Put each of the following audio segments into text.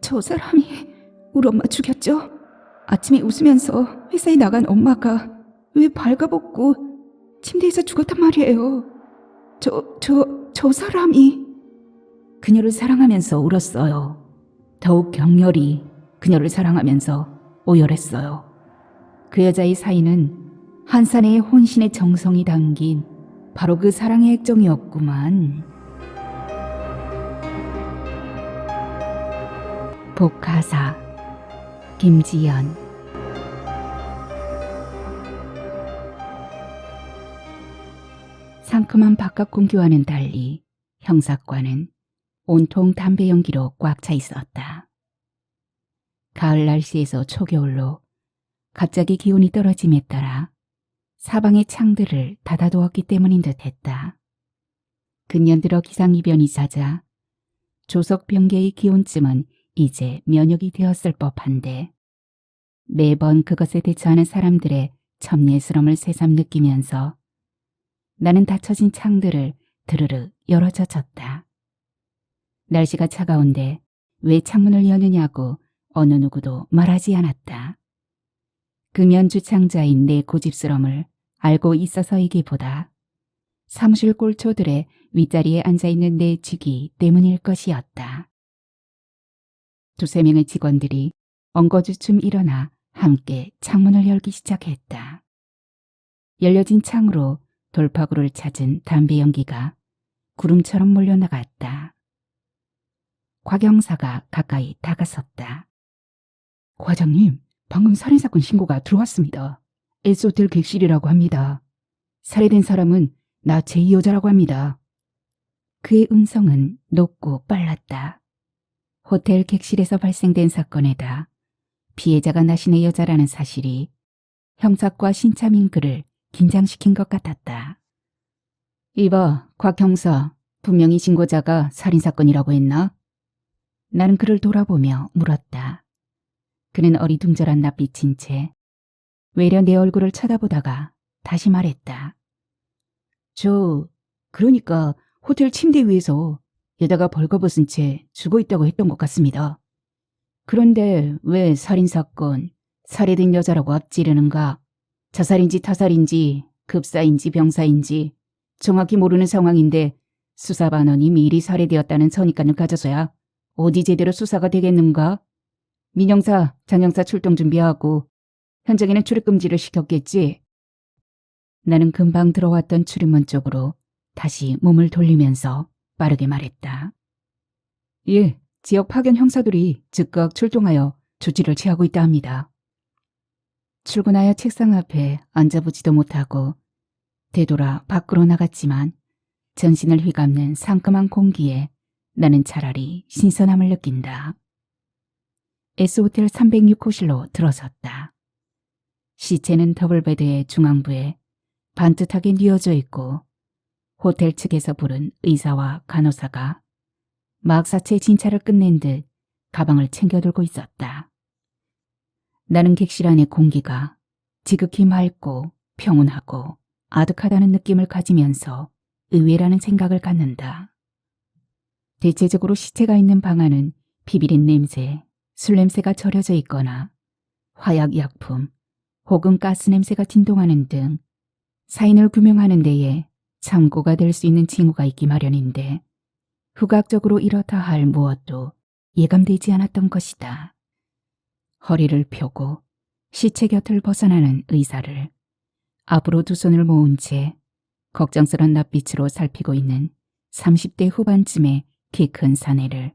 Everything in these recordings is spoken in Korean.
저 사람이 우리 엄마 죽였죠? 아침에 웃으면서 회사에 나간 엄마가 왜 발가벗고 침대에서 죽었단 말이에요. 저 사람이. 그녀를 사랑하면서 울었어요. 더욱 격렬히 그녀를 사랑하면서 오열했어요. 그 여자의 사인은 한 사내의 혼신의 정성이 담긴 바로 그 사랑의 액정이었구만. 복가사 김지연. 상큼한 바깥 공기와는 달리 형사과는 온통 담배 연기로 꽉 차 있었다. 가을 날씨에서 초겨울로 갑자기 기온이 떨어짐에 따라 사방의 창들을 닫아두었기 때문인 듯했다. 근년 들어 기상이변이 잦아 조석 병계의 기온쯤은 이제 면역이 되었을 법한데 매번 그것에 대처하는 사람들의 첨예스러움을 새삼 느끼면서 나는 닫혀진 창들을 드르르 열어젖혔다. 날씨가 차가운데 왜 창문을 여느냐고 어느 누구도 말하지 않았다. 금연주창자인 내 고집스러움을 알고 있어서이기보다 사무실 꼴초들의 윗자리에 앉아있는 내 직위 때문일 것이었다. 두세 명의 직원들이 엉거주춤 일어나 함께 창문을 열기 시작했다. 열려진 창으로 돌파구를 찾은 담배 연기가 구름처럼 몰려나갔다. 곽 형사가 가까이 다가섰다. 과장님, 방금 살인사건 신고가 들어왔습니다. S호텔 객실이라고 합니다. 살해된 사람은 나 제2 여자라고 합니다. 그의 음성은 높고 빨랐다. 호텔 객실에서 발생된 사건에다 피해자가 나신의 여자라는 사실이 형사과 신차민 그를 긴장시킨 것 같았다. 이봐, 곽 형사, 분명히 신고자가 살인사건이라고 했나? 나는 그를 돌아보며 물었다. 그는 어리둥절한 낯빛인 채 외려 내 얼굴을 쳐다보다가 다시 말했다. 그러니까 호텔 침대 위에서 여자가 벌거벗은 채 죽어있다고 했던 것 같습니다. 그런데 왜 살인사건, 살해된 여자라고 앞지르는가? 자살인지 타살인지 급사인지 병사인지 정확히 모르는 상황인데 수사반원이 미리 살해되었다는 선입관을 가져서야 어디 제대로 수사가 되겠는가? 민형사, 장형사 출동 준비하고 현장에는 출입금지를 시켰겠지? 나는 금방 들어왔던 출입문 쪽으로 다시 몸을 돌리면서 빠르게 말했다. 예, 지역 파견 형사들이 즉각 출동하여 조치를 취하고 있다 합니다. 출근하여 책상 앞에 앉아보지도 못하고 되돌아 밖으로 나갔지만 전신을 휘감는 상큼한 공기에 나는 차라리 신선함을 느낀다. S호텔 306호실로 들어섰다. 시체는 더블베드의 중앙부에 반듯하게 뉘어져 있고 호텔 측에서 부른 의사와 간호사가 막사체 진찰을 끝낸 듯 가방을 챙겨들고 있었다. 나는 객실 안의 공기가 지극히 맑고 평온하고 아득하다는 느낌을 가지면서 의외라는 생각을 갖는다. 대체적으로 시체가 있는 방 안은 비비린 냄새, 술 냄새가 절여져 있거나 화약 약품 혹은 가스 냄새가 진동하는 등 사인을 규명하는 데에 참고가 될 수 있는 징후가 있기 마련인데 후각적으로 이렇다 할 무엇도 예감되지 않았던 것이다. 허리를 펴고 시체 곁을 벗어나는 의사를 앞으로 두 손을 모은 채 걱정스런 낯빛으로 살피고 있는 30대 후반쯤의 키 큰 사내를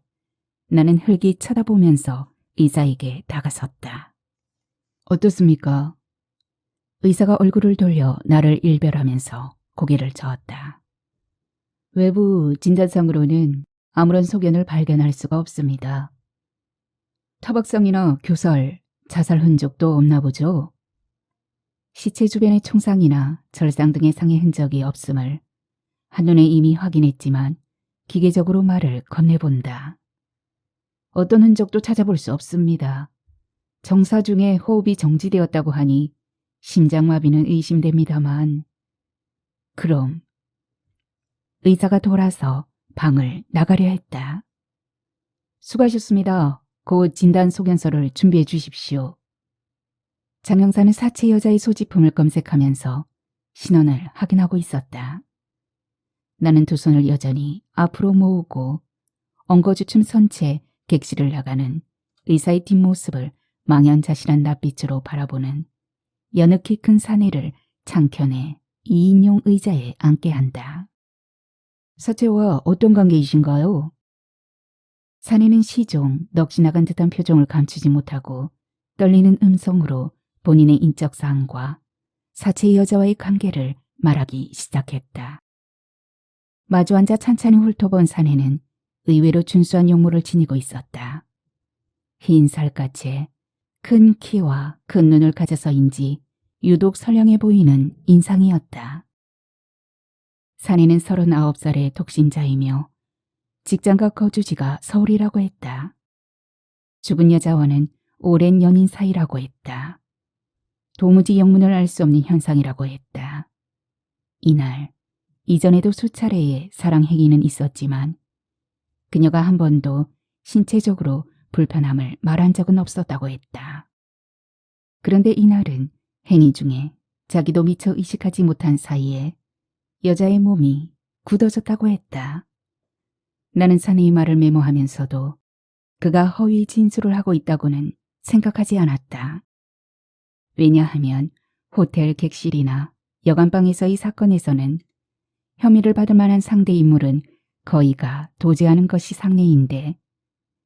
나는 흘기 쳐다보면서 의사에게 다가섰다. 어떻습니까? 의사가 얼굴을 돌려 나를 일별하면서 고개를 저었다. 외부 진단상으로는 아무런 소견을 발견할 수가 없습니다. 타박상이나 교살, 자살 흔적도 없나 보죠? 시체 주변의 총상이나 절상 등의 상해 흔적이 없음을 한눈에 이미 확인했지만 기계적으로 말을 건네본다. 어떤 흔적도 찾아볼 수 없습니다. 정사 중에 호흡이 정지되었다고 하니 심장마비는 의심됩니다만. 그럼 의사가 돌아서 방을 나가려 했다. 수고하셨습니다. 곧 진단 소견서를 준비해 주십시오. 장 형사는 사체 여자의 소지품을 검색하면서 신원을 확인하고 있었다. 나는 두 손을 여전히 앞으로 모으고 엉거주춤 선 채 객실을 나가는 의사의 뒷모습을 망연자실한 낯빛으로 바라보는 여느 키 큰 사내를 창편해 2인용 의자에 앉게 한다. 사체와 어떤 관계이신가요? 사내는 시종 넋이 나간 듯한 표정을 감추지 못하고 떨리는 음성으로 본인의 인적 사항과 사체의 여자와의 관계를 말하기 시작했다. 마주 앉아 찬찬히 훑어본 사내는 의외로 준수한 용모를 지니고 있었다. 흰 살갗에 큰 키와 큰 눈을 가져서인지 유독 선량해 보이는 인상이었다. 사내는 39살의 독신자이며 직장과 거주지가 서울이라고 했다. 죽은 여자와는 오랜 연인 사이라고 했다. 도무지 영문을 알 수 없는 현상이라고 했다. 이날 이전에도 수차례의 사랑 행위는 있었지만 그녀가 한 번도 신체적으로 불편함을 말한 적은 없었다고 했다. 그런데 이날은 행위 중에 자기도 미처 의식하지 못한 사이에 여자의 몸이 굳어졌다고 했다. 나는 사내의 말을 메모하면서도 그가 허위 진술을 하고 있다고는 생각하지 않았다. 왜냐하면 호텔 객실이나 여관방에서의 사건에서는 혐의를 받을 만한 상대 인물은 거의가 도제하는 것이 상례인데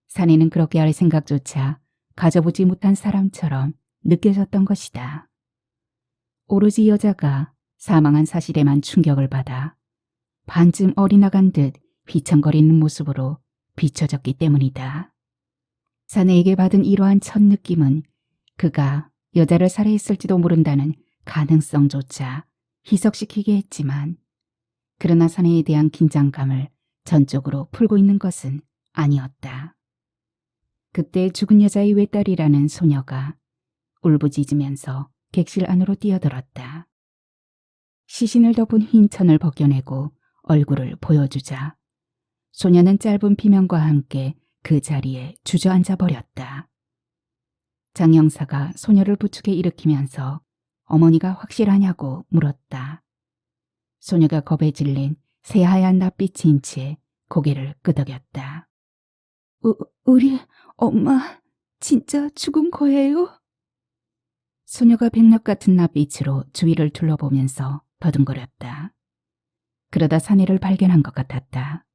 사내는 그렇게 할 생각조차 가져보지 못한 사람처럼 느껴졌던 것이다. 오로지 여자가 사망한 사실에만 충격을 받아 반쯤 어리나간 듯 휘청거리는 모습으로 비춰졌기 때문이다. 사내에게 받은 이러한 첫 느낌은 그가 여자를 살해했을지도 모른다는 가능성조차 희석시키게 했지만 그러나 사내에 대한 긴장감을 전적으로 풀고 있는 것은 아니었다. 그때 죽은 여자의 외딸이라는 소녀가 울부짖으면서 객실 안으로 뛰어들었다. 시신을 덮은 흰 천을 벗겨내고 얼굴을 보여주자 소녀는 짧은 비명과 함께 그 자리에 주저앉아 버렸다. 장 형사가 소녀를 부축해 일으키면서 어머니가 확실하냐고 물었다. 소녀가 겁에 질린 새하얀 낯빛인 채 고개를 끄덕였다. 우리 엄마 진짜 죽은 거예요? 소녀가 백락 같은 낯빛으로 주위를 둘러보면서 더듬거렸다. 그러다 사내를 발견한 것 같았다.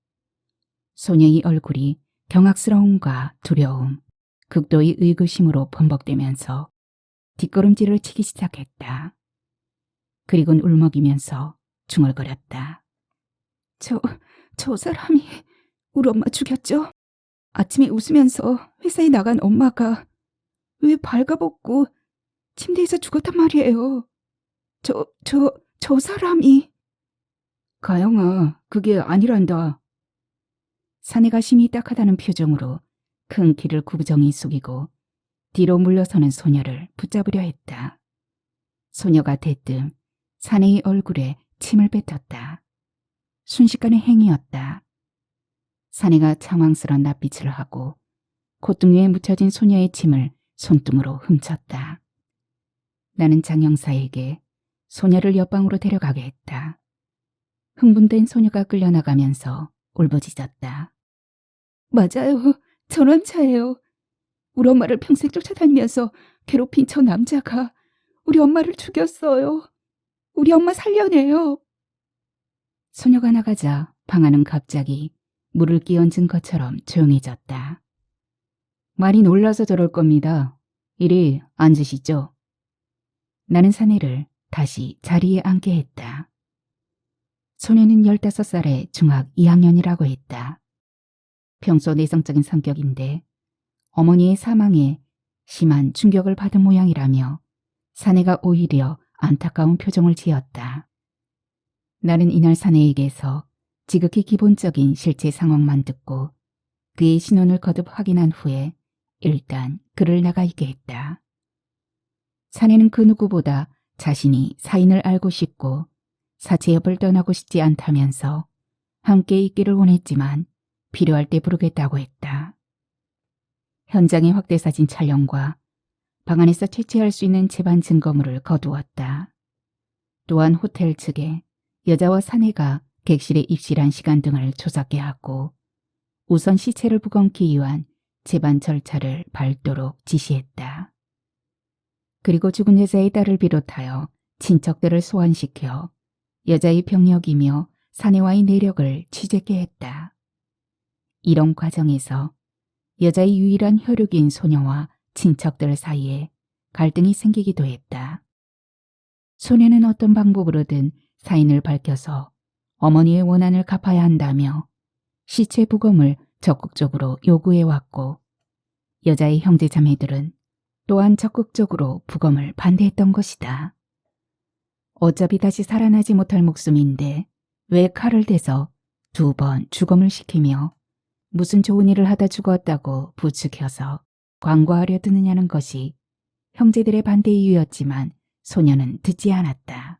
소녀의 얼굴이 경악스러움과 두려움, 극도의 의구심으로 범벅되면서 뒷걸음질을 치기 시작했다. 그리곤 울먹이면서 중얼거렸다. 저 사람이 우리 엄마 죽였죠? 아침에 웃으면서 회사에 나간 엄마가 왜 발가벗고 침대에서 죽었단 말이에요. 저 사람이. 가영아, 그게 아니란다. 사내가 심히 딱하다는 표정으로 큰 키를 구부정히 숙이고 뒤로 물러서는 소녀를 붙잡으려 했다. 소녀가 대뜸 사내의 얼굴에 침을 뱉었다. 순식간의 행위였다. 사내가 당황스런 낯빛을 하고 콧등위에 묻혀진 소녀의 침을 손등으로 훔쳤다. 나는 장 형사에게 소녀를 옆방으로 데려가게 했다. 흥분된 소녀가 끌려나가면서 울부짖었다. 맞아요. 전원차예요. 우리 엄마를 평생 쫓아다니면서 괴롭힌 저 남자가 우리 엄마를 죽였어요. 우리 엄마 살려내요. 소녀가 나가자 방 안은 갑자기 물을 끼얹은 것처럼 조용해졌다. 많이 놀라서 저럴 겁니다. 이리 앉으시죠. 나는 사내를 다시 자리에 앉게 했다. 소녀는 15살의 중학 2학년이라고 했다. 평소 내성적인 성격인데 어머니의 사망에 심한 충격을 받은 모양이라며 사내가 오히려 안타까운 표정을 지었다. 나는 이날 사내에게서 지극히 기본적인 실제 상황만 듣고 그의 신원을 거듭 확인한 후에 일단 그를 나가 있게 했다. 사내는 그 누구보다 자신이 사인을 알고 싶고 사체 옆을 떠나고 싶지 않다면서 함께 있기를 원했지만 필요할 때 부르겠다고 했다. 현장의 확대사진 촬영과 방 안에서 채취할 수 있는 재반 증거물을 거두었다. 또한 호텔 측에 여자와 사내가 객실에 입실한 시간 등을 조사케 하고 우선 시체를 부검기 위한 재반 절차를 밟도록 지시했다. 그리고 죽은 여자의 딸을 비롯하여 친척들을 소환시켜 여자의 병력이며 사내와의 내력을 취재케 했다. 이런 과정에서 여자의 유일한 혈육인 소녀와 친척들 사이에 갈등이 생기기도 했다. 소녀는 어떤 방법으로든 사인을 밝혀서 어머니의 원한을 갚아야 한다며 시체 부검을 적극적으로 요구해왔고 여자의 형제 자매들은 또한 적극적으로 부검을 반대했던 것이다. 어차피 다시 살아나지 못할 목숨인데 왜 칼을 대서 2번 주검을 시키며 무슨 좋은 일을 하다 죽었다고 부추겨서 광고하려 드느냐는 것이 형제들의 반대 이유였지만 소녀는 듣지 않았다.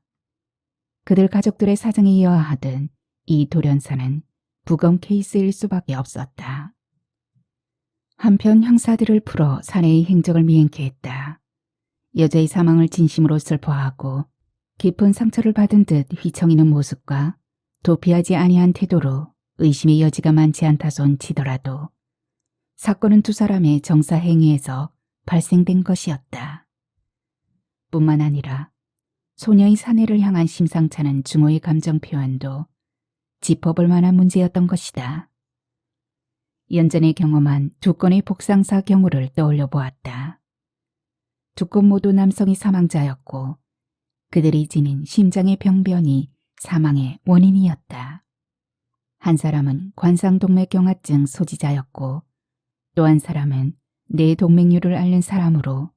그들 가족들의 사정에 이어하던 이 돌연사는 부검 케이스일 수밖에 없었다. 한편 형사들을 풀어 사내의 행적을 미행케 했다. 여자의 사망을 진심으로 슬퍼하고 깊은 상처를 받은 듯 휘청이는 모습과 도피하지 아니한 태도로 의심의 여지가 많지 않다손 치더라도 사건은 두 사람의 정사 행위에서 발생된 것이었다. 뿐만 아니라 소녀의 사내를 향한 심상찮은 중호의 감정 표현도 짚어볼 만한 문제였던 것이다. 연전에 경험한 2건의 복상사 경우를 떠올려 보았다. 2건 모두 남성이 사망자였고 그들이 지닌 심장의 병변이 사망의 원인이었다. 한 사람은 관상동맥경화증 소지자였고 또 한 사람은 뇌동맥류를 앓는 사람으로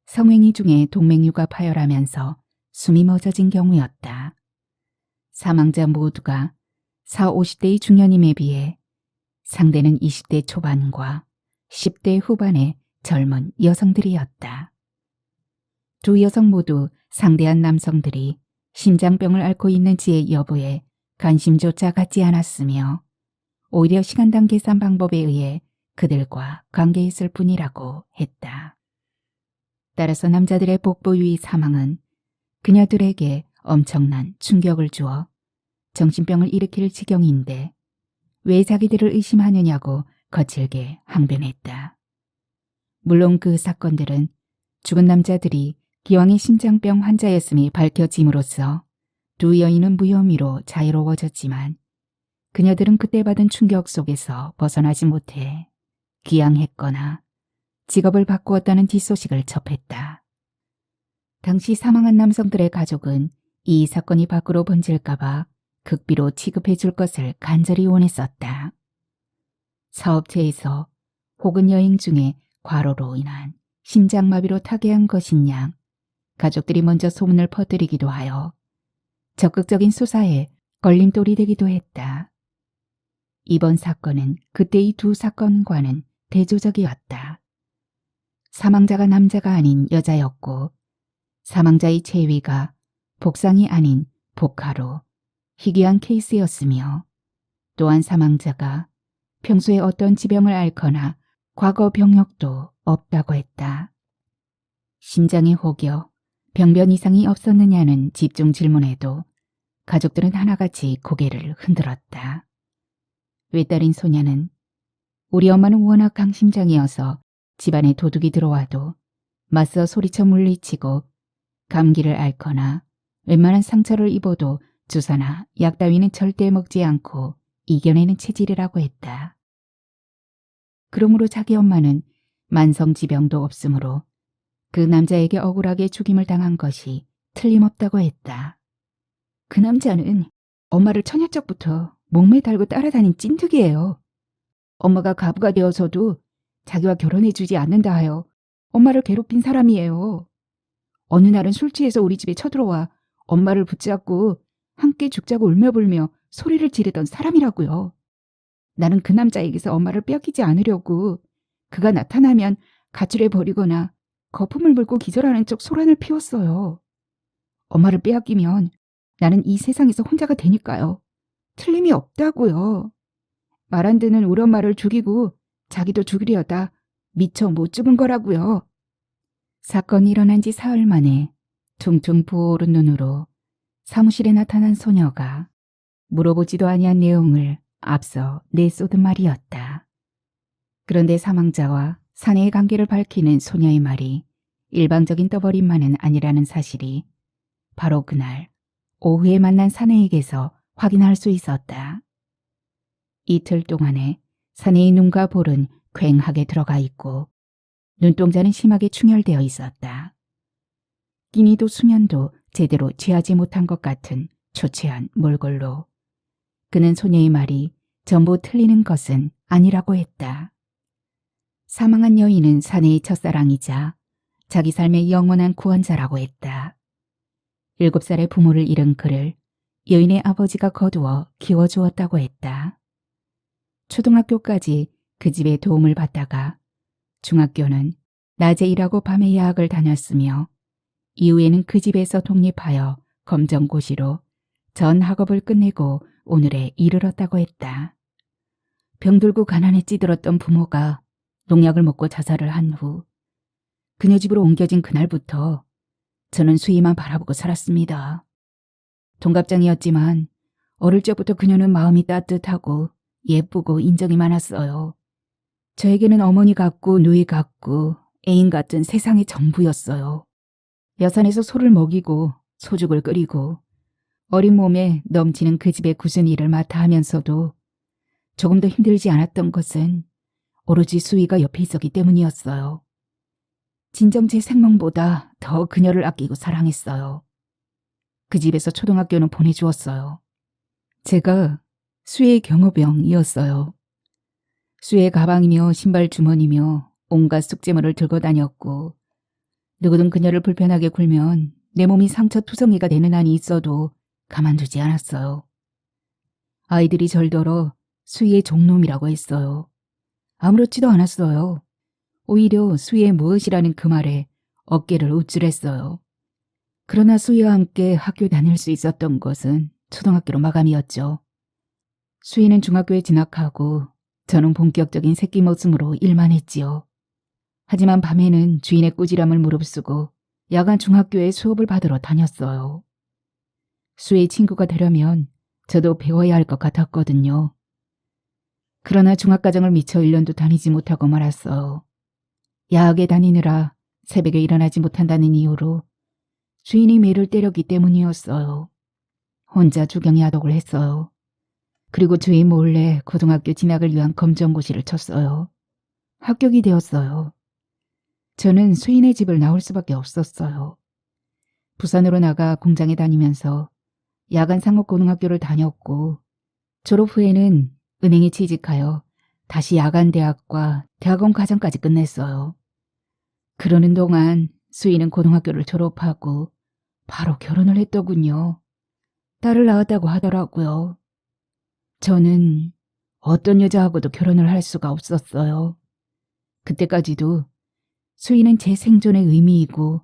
성행위 중에 동맥류가 파열하면서 숨이 멎어진 경우였다. 사망자 모두가 40, 50대의 중년임에 비해 상대는 20대 초반과 10대 후반의 젊은 여성들이었다. 두 여성 모두 상대한 남성들이 심장병을 앓고 있는지의 여부에 관심조차 갖지 않았으며 오히려 시간당 계산 방법에 의해 그들과 관계했을 뿐이라고 했다. 따라서 남자들의 복부유의 사망은 그녀들에게 엄청난 충격을 주어 정신병을 일으킬 지경인데 왜 자기들을 의심하느냐고 거칠게 항변했다. 물론 그 사건들은 죽은 남자들이 기왕의 심장병 환자였음이 밝혀짐으로써 두 여인은 무혐의로 자유로워졌지만 그녀들은 그때 받은 충격 속에서 벗어나지 못해 기양했거나 직업을 바꾸었다는 뒷소식을 접했다. 당시 사망한 남성들의 가족은 이 사건이 밖으로 번질까봐 극비로 취급해 줄 것을 간절히 원했었다. 사업체에서 혹은 여행 중에 과로로 인한 심장마비로 타계한 것인 양 가족들이 먼저 소문을 퍼뜨리기도 하여 적극적인 수사에 걸림돌이 되기도 했다. 이번 사건은 그때의 두 사건과는 대조적이었다. 사망자가 남자가 아닌 여자였고 사망자의 체위가 복상이 아닌 복하로 희귀한 케이스였으며 또한 사망자가 평소에 어떤 지병을 앓거나 과거 병력도 없다고 했다. 심장의 혹여 병변 이상이 없었느냐는 집중 질문에도 가족들은 하나같이 고개를 흔들었다. 외딸인 소녀는 우리 엄마는 워낙 강심장이어서 집안에 도둑이 들어와도 맞서 소리쳐 물리치고 감기를 앓거나 웬만한 상처를 입어도 주사나 약 따위는 절대 먹지 않고 이겨내는 체질이라고 했다. 그러므로 자기 엄마는 만성지병도 없으므로 그 남자에게 억울하게 죽임을 당한 것이 틀림없다고 했다. 그 남자는 엄마를 처녀적부터 목매 달고 따라다닌 찐득이에요. 엄마가 가부가 되어서도 자기와 결혼해주지 않는다 하여 엄마를 괴롭힌 사람이에요. 어느 날은 술 취해서 우리 집에 쳐들어와 엄마를 붙잡고 함께 죽자고 울며불며 소리를 지르던 사람이라고요. 나는 그 남자에게서 엄마를 뺏기지 않으려고 그가 나타나면 가출해 버리거나 거품을 물고 기절하는 척 소란을 피웠어요. 엄마를 빼앗기면 나는 이 세상에서 혼자가 되니까요. 틀림이 없다고요. 말 안 듣는 우리 엄마를 죽이고 자기도 죽이려다 미처 못 죽은 거라고요. 사건이 일어난 지 사흘 만에 퉁퉁 부어오른 눈으로 사무실에 나타난 소녀가 물어보지도 아니한 내용을 앞서 내쏟은 말이었다. 그런데 사망자와 사내의 관계를 밝히는 소녀의 말이 일방적인 떠버림만은 아니라는 사실이 바로 그날 오후에 만난 사내에게서 확인할 수 있었다. 이틀 동안에 사내의 눈과 볼은 괭하게 들어가 있고 눈동자는 심하게 충혈되어 있었다. 끼니도 수면도 제대로 취하지 못한 것 같은 초췌한 몰골로 그는 소녀의 말이 전부 틀리는 것은 아니라고 했다. 사망한 여인은 사내의 첫사랑이자 자기 삶의 영원한 구원자라고 했다. 7살의 부모를 잃은 그를 여인의 아버지가 거두어 키워주었다고 했다. 초등학교까지 그 집의 도움을 받다가 중학교는 낮에 일하고 밤에 야학을 다녔으며 이후에는 그 집에서 독립하여 검정고시로 전 학업을 끝내고 오늘에 이르렀다고 했다. 병들고 가난에 찌들었던 부모가 농약을 먹고 자살을 한 후 그녀 집으로 옮겨진 그날부터 저는 수희만 바라보고 살았습니다. 동갑장이었지만 어릴 적부터 그녀는 마음이 따뜻하고 예쁘고 인정이 많았어요. 저에게는 어머니 같고 누이 같고 애인 같은 세상의 전부였어요. 여산에서 소를 먹이고 소죽을 끓이고 어린 몸에 넘치는 그 집의 굳은 일을 맡아 하면서도 조금 더 힘들지 않았던 것은 오로지 수희가 옆에 있었기 때문이었어요. 진정 제 생명보다 더 그녀를 아끼고 사랑했어요. 그 집에서 초등학교는 보내주었어요. 제가 수희의 경호병이었어요. 수희의 가방이며 신발 주머니며 온갖 숙제물을 들고 다녔고 누구든 그녀를 불편하게 굴면 내 몸이 상처투성이가 되는 한이 있어도 가만두지 않았어요. 아이들이 절더러 수희의 종놈이라고 했어요. 아무렇지도 않았어요. 오히려 수희의 무엇이라는 그 말에 어깨를 우쭐했어요. 그러나 수희와 함께 학교 다닐 수 있었던 것은 초등학교로 마감이었죠. 수희는 중학교에 진학하고 저는 본격적인 새끼 모습으로 일만 했지요. 하지만 밤에는 주인의 꾸지람을 무릅쓰고 야간 중학교에 수업을 받으러 다녔어요. 수희의 친구가 되려면 저도 배워야 할 것 같았거든요. 그러나 중학과정을 미처 1년도 다니지 못하고 말았어요. 야학에 다니느라 새벽에 일어나지 못한다는 이유로 주인이 매를 때렸기 때문이었어요. 혼자 주경야독을 했어요. 그리고 주인 몰래 고등학교 진학을 위한 검정고시를 쳤어요. 합격이 되었어요. 저는 수인의 집을 나올 수밖에 없었어요. 부산으로 나가 공장에 다니면서 야간 상업고등학교를 다녔고 졸업 후에는 은행에 취직하여 다시 야간대학과 대학원 과정까지 끝냈어요. 그러는 동안 수인은 고등학교를 졸업하고 바로 결혼을 했더군요. 딸을 낳았다고 하더라고요. 저는 어떤 여자하고도 결혼을 할 수가 없었어요. 그때까지도 수인은 제 생존의 의미이고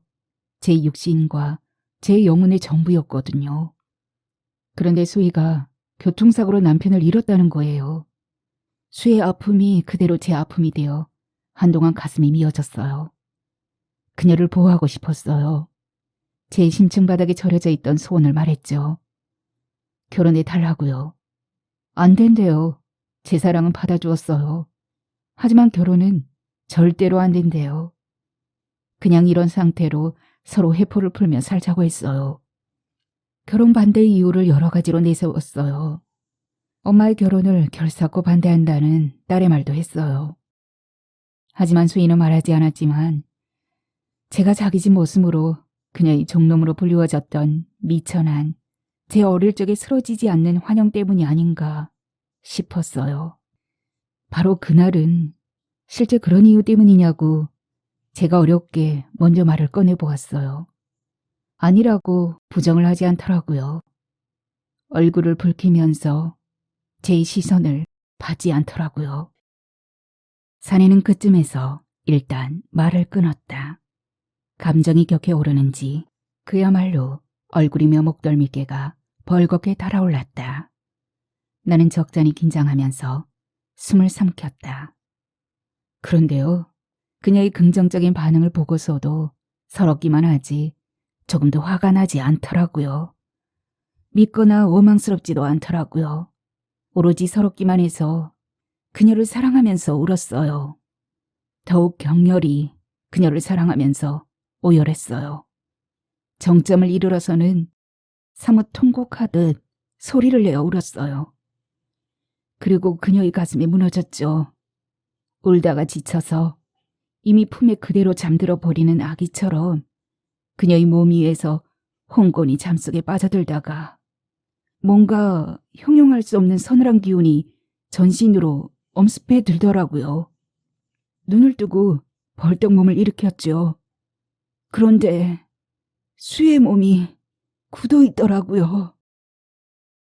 제 육신과 제 영혼의 전부였거든요. 그런데 수희가 교통사고로 남편을 잃었다는 거예요. 수희의 아픔이 그대로 제 아픔이 되어 한동안 가슴이 미어졌어요. 그녀를 보호하고 싶었어요. 제 심층 바닥에 절여져 있던 소원을 말했죠. 결혼해 달라고요. 안 된대요. 제 사랑은 받아주었어요. 하지만 결혼은 절대로 안 된대요. 그냥 이런 상태로 서로 회포를 풀며 살자고 했어요. 결혼 반대의 이유를 여러 가지로 내세웠어요. 엄마의 결혼을 결사코 반대한다는 딸의 말도 했어요. 하지만 수인은 말하지 않았지만 제가 자기 집 모습으로 그녀의 종놈으로 불리워졌던 미천한 제 어릴 적에 쓰러지지 않는 환영 때문이 아닌가 싶었어요. 바로 그날은 실제 그런 이유 때문이냐고 제가 어렵게 먼저 말을 꺼내보았어요. 아니라고 부정을 하지 않더라고요. 얼굴을 붉히면서 제 시선을 받지 않더라고요. 사내는 그쯤에서 일단 말을 끊었다. 감정이 격해 오르는지 그야말로 얼굴이며 목덜미께가 벌겋게 달아올랐다. 나는 적잖이 긴장하면서 숨을 삼켰다. 그런데요, 그녀의 긍정적인 반응을 보고서도 서럽기만 하지 조금도 화가 나지 않더라고요. 믿거나 원망스럽지도 않더라고요. 오로지 서럽기만 해서 그녀를 사랑하면서 울었어요. 더욱 격렬히 그녀를 사랑하면서 오열했어요. 정점을 이르러서는 사뭇 통곡하듯 소리를 내어 울었어요. 그리고 그녀의 가슴이 무너졌죠. 울다가 지쳐서 이미 품에 그대로 잠들어 버리는 아기처럼 그녀의 몸 위에서 홍곤히 잠속에 빠져들다가 뭔가 형용할 수 없는 서늘한 기운이 전신으로 엄습해 들더라고요. 눈을 뜨고 벌떡 몸을 일으켰죠. 그런데 수의 몸이 굳어 있더라고요.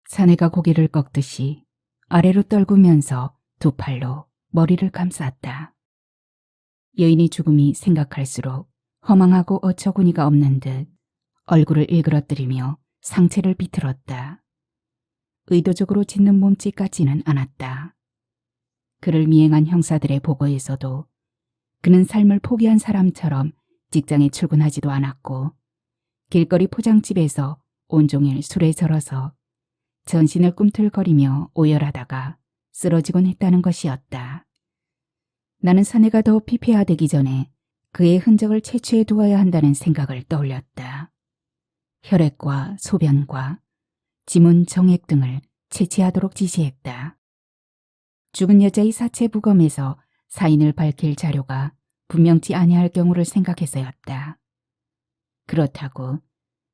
사내가 고개를 꺾듯이 아래로 떨구면서 두 팔로 머리를 감쌌다. 여인의 죽음이 생각할수록 허망하고 어처구니가 없는 듯 얼굴을 일그러뜨리며 상체를 비틀었다. 의도적으로 짓는 몸짓 같지는 않았다. 그를 미행한 형사들의 보고에서도 그는 삶을 포기한 사람처럼 직장에 출근하지도 않았고 길거리 포장집에서 온종일 술에 절어서 전신을 꿈틀거리며 오열하다가 쓰러지곤 했다는 것이었다. 나는 사내가 더 피폐화되기 전에 그의 흔적을 채취해 두어야 한다는 생각을 떠올렸다. 혈액과 소변과 지문 정액 등을 채취하도록 지시했다. 죽은 여자의 사체 부검에서 사인을 밝힐 자료가 분명치 아니할 경우를 생각해서였다. 그렇다고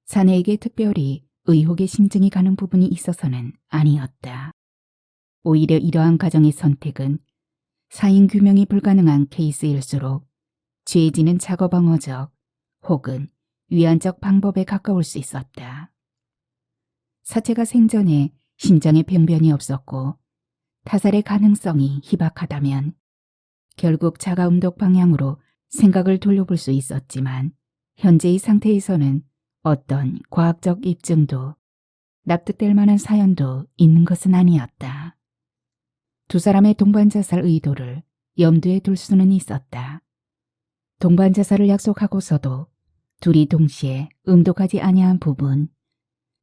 사내에게 특별히 의혹의 심증이 가는 부분이 있어서는 아니었다. 오히려 이러한 가정의 선택은 사인 규명이 불가능한 케이스일수록 죄지는 작업방어적 혹은 위안적 방법에 가까울 수 있었다. 사체가 생전에 심장에 병변이 없었고 타살의 가능성이 희박하다면 결국 자가음독 방향으로 생각을 돌려볼 수 있었지만 현재의 상태에서는 어떤 과학적 입증도 납득될 만한 사연도 있는 것은 아니었다. 두 사람의 동반자살 의도를 염두에 둘 수는 있었다. 동반자살을 약속하고서도 둘이 동시에 음독하지 아니한 부분,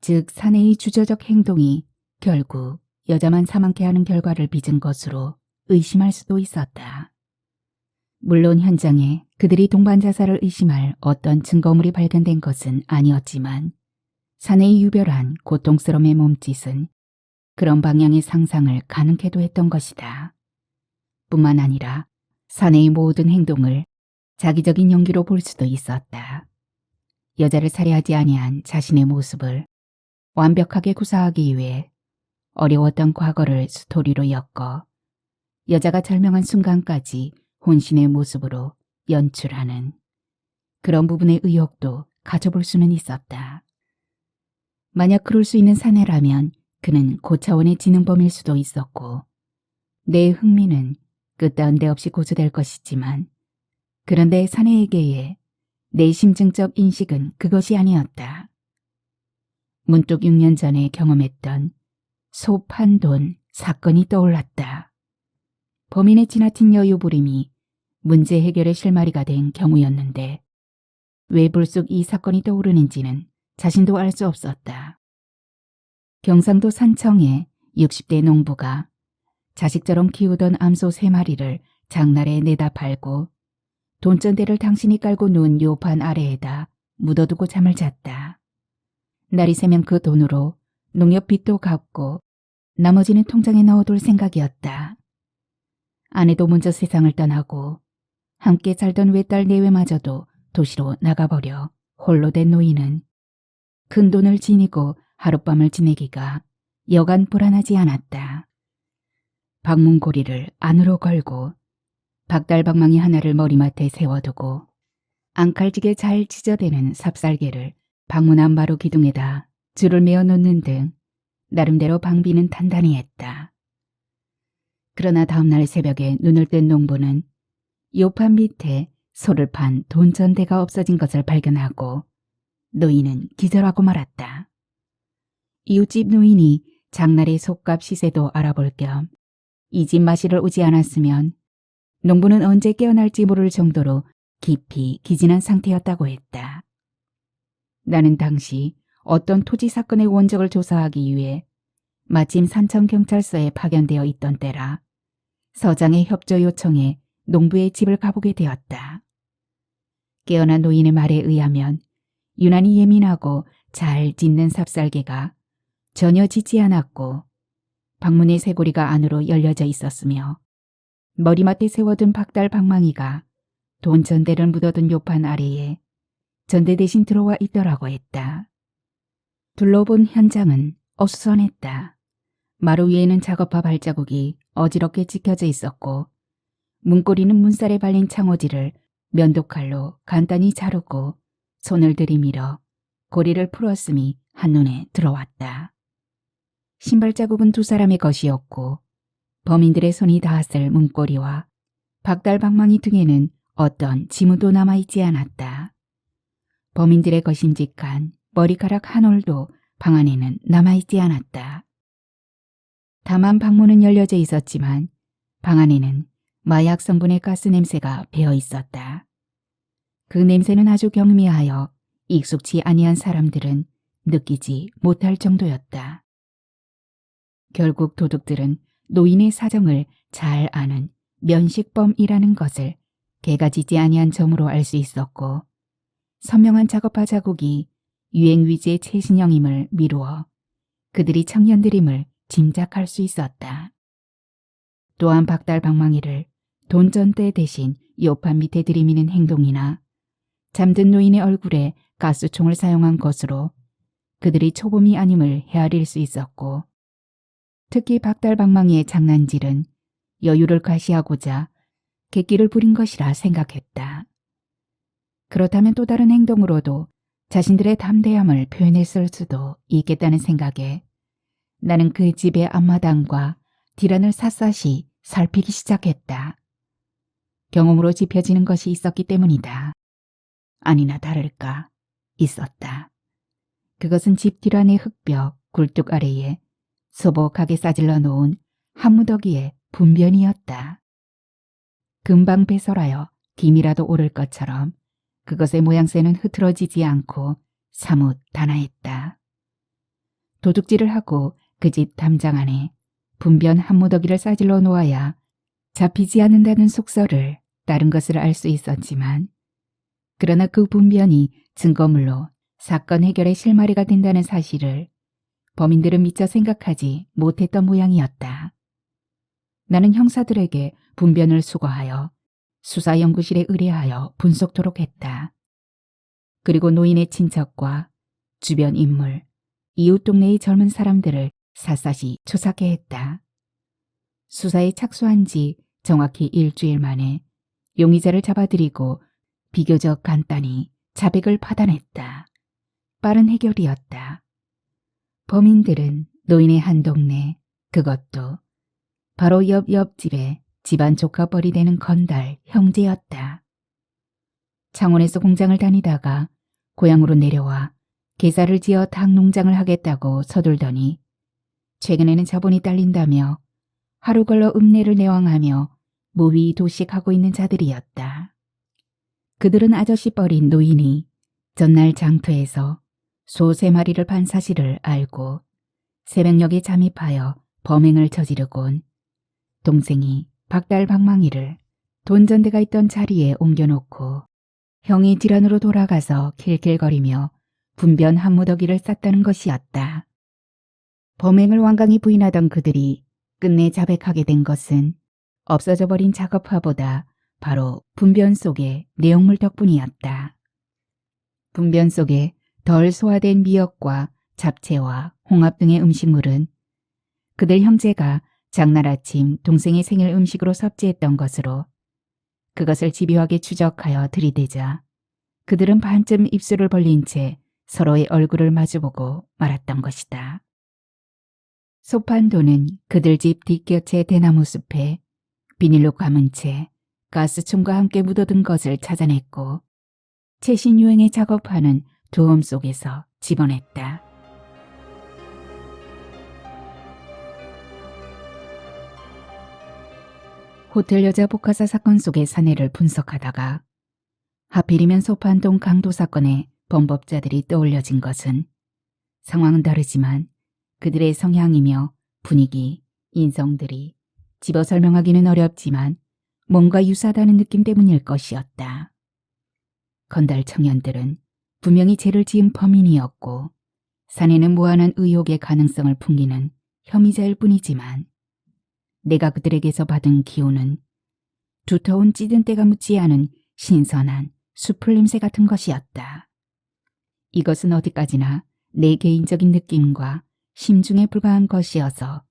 즉 사내의 주저적 행동이 결국 여자만 사망케 하는 결과를 빚은 것으로 의심할 수도 있었다. 물론 현장에 그들이 동반자살을 의심할 어떤 증거물이 발견된 것은 아니었지만 사내의 유별한 고통스러움의 몸짓은 그런 방향의 상상을 가능케도 했던 것이다. 뿐만 아니라 사내의 모든 행동을 자기적인 연기로 볼 수도 있었다. 여자를 살해하지 아니한 자신의 모습을 완벽하게 구사하기 위해 어려웠던 과거를 스토리로 엮어 여자가 절명한 순간까지 혼신의 모습으로 연출하는 그런 부분의 의혹도 가져볼 수는 있었다. 만약 그럴 수 있는 사내라면 그는 고차원의 지능범일 수도 있었고 내 흥미는 끝다운 데 없이 고조될 것이지만 그런데 사내에게의 내 심증적 인식은 그것이 아니었다. 문득 6년 전에 경험했던 소판돈 사건이 떠올랐다. 범인의 지나친 여유부림이 문제 해결의 실마리가 된 경우였는데 왜 불쑥 이 사건이 떠오르는지는 자신도 알 수 없었다. 경상도 산청의 60대 농부가 자식처럼 키우던 암소 3마리를 장날에 내다 팔고 돈전대를 당신이 깔고 누운 요판 아래에다 묻어두고 잠을 잤다. 날이 새면 그 돈으로 농협빚도 갚고 나머지는 통장에 넣어둘 생각이었다. 아내도 먼저 세상을 떠나고 함께 살던 외딸 내외마저도 도시로 나가버려 홀로 된 노인은 큰 돈을 지니고 하룻밤을 지내기가 여간 불안하지 않았다. 방문고리를 안으로 걸고 박달방망이 하나를 머리맡에 세워두고 앙칼지게 잘 찢어대는 삽살개를 방문 안마루 기둥에다 줄을 메어 놓는 등 나름대로 방비는 단단히 했다. 그러나 다음날 새벽에 눈을 뜬 농부는 요판 밑에 소를 판 돈전대가 없어진 것을 발견하고 노인은 기절하고 말았다. 이웃집 노인이 장날의 속값 시세도 알아볼 겸 이 집 마실을 오지 않았으면 농부는 언제 깨어날지 모를 정도로 깊이 기진한 상태였다고 했다. 나는 당시 어떤 토지 사건의 원적을 조사하기 위해 마침 산청경찰서에 파견되어 있던 때라 서장의 협조 요청에 농부의 집을 가보게 되었다. 깨어난 노인의 말에 의하면 유난히 예민하고 잘 짖는 삽살개가 전혀 짖지 않았고 방문의 쇄골이가 안으로 열려져 있었으며 머리맡에 세워둔 박달 방망이가 돈 전대를 묻어둔 요판 아래에 전대 대신 들어와 있더라고 했다. 둘러본 현장은 어수선했다. 마루 위에는 작업화 발자국이 어지럽게 찍혀져 있었고 문고리는 문살에 발린 창호지를 면도칼로 간단히 자르고 손을 들이밀어 고리를 풀었음이 한눈에 들어왔다. 신발 자국은 두 사람의 것이었고 범인들의 손이 닿았을 문고리와 박달 방망이 등에는 어떤 지문도 남아있지 않았다. 범인들의 거심직한 머리카락 한 올도 방 안에는 남아있지 않았다. 다만 방문은 열려져 있었지만 방 안에는 마약 성분의 가스 냄새가 배어 있었다. 그 냄새는 아주 경미하여 익숙치 아니한 사람들은 느끼지 못할 정도였다. 결국 도둑들은 노인의 사정을 잘 아는 면식범이라는 것을 개가 짖지 아니한 점으로 알 수 있었고 선명한 작업화 자국이 유행위지의 최신형임을 미루어 그들이 청년들임을 짐작할 수 있었다. 또한 박달 방망이를 돈전대 대신 요판 밑에 들이미는 행동이나 잠든 노인의 얼굴에 가스총을 사용한 것으로 그들이 초범이 아님을 헤아릴 수 있었고 특히 박달 방망이의 장난질은 여유를 과시하고자 객기를 부린 것이라 생각했다. 그렇다면 또 다른 행동으로도 자신들의 담대함을 표현했을 수도 있겠다는 생각에 나는 그 집의 앞마당과 뒤란을 샅샅이 살피기 시작했다. 경험으로 짚혀지는 것이 있었기 때문이다. 아니나 다를까 있었다. 그것은 집 뒤란의 흙벽 굴뚝 아래에 소복하게 싸질러 놓은 한 무더기의 분변이었다. 금방 배설하여 김이라도 오를 것처럼 그것의 모양새는 흐트러지지 않고 사뭇 단아했다. 도둑질을 하고 그 집 담장 안에 분변 한 무더기를 싸질러 놓아야 잡히지 않는다는 속설을 따른 것을 알 수 있었지만 그러나 그 분변이 증거물로 사건 해결의 실마리가 된다는 사실을 범인들은 미처 생각하지 못했던 모양이었다. 나는 형사들에게 분변을 수거하여 수사연구실에 의뢰하여 분석토록 했다. 그리고 노인의 친척과 주변 인물, 이웃 동네의 젊은 사람들을 샅샅이 조사케 했다. 수사에 착수한 지 정확히 일주일 만에 용의자를 잡아들이고 비교적 간단히 자백을 파단했다. 빠른 해결이었다. 범인들은 노인의 한 동네, 그것도 바로 옆집에 집안 조카뻘이 되는 건달 형제였다. 창원에서 공장을 다니다가 고향으로 내려와 계사를 지어 닭 농장을 하겠다고 서둘더니 최근에는 자본이 딸린다며 하루 걸러 읍내를 내왕하며 무위도식하고 있는 자들이었다. 그들은 아저씨 뻘인 노인이 전날 장터에서 소 3마리를 판 사실을 알고 새벽녘에 잠입하여 범행을 저지르곤 동생이 박달 방망이를 돈전대가 있던 자리에 옮겨놓고 형이 딜안으로 돌아가서 킬킬거리며 분변 한 무더기를 쌌다는 것이었다. 범행을 완강히 부인하던 그들이 끝내 자백하게 된 것은 없어져 버린 작업화보다 바로 분변 속의 내용물 덕분이었다. 분변 속에 덜 소화된 미역과 잡채와 홍합 등의 음식물은 그들 형제가 장날 아침 동생의 생일 음식으로 섭취했던 것으로 그것을 집요하게 추적하여 들이대자 그들은 반쯤 입술을 벌린 채 서로의 얼굴을 마주보고 말았던 것이다. 소판도는 그들 집 뒷곁의 대나무 숲에 비닐로 감은 채 가스총과 함께 묻어둔 것을 찾아냈고 최신 유행의 작업하는 도움 속에서 집어냈다. 호텔 여자 복화사 사건 속의 사내를 분석하다가 하필이면 소파한동 강도 사건의 범법자들이 떠올려진 것은 상황은 다르지만 그들의 성향이며 분위기, 인성들이 집어 설명하기는 어렵지만 뭔가 유사하다는 느낌 때문일 것이었다. 건달 청년들은 분명히 죄를 지은 범인이었고 사내는 무한한 의혹의 가능성을 풍기는 혐의자일 뿐이지만 내가 그들에게서 받은 기운은 두터운 찌든 때가 묻지 않은 신선한 수풀 냄새 같은 것이었다. 이것은 어디까지나 내 개인적인 느낌과 심중에 불과한 것이어서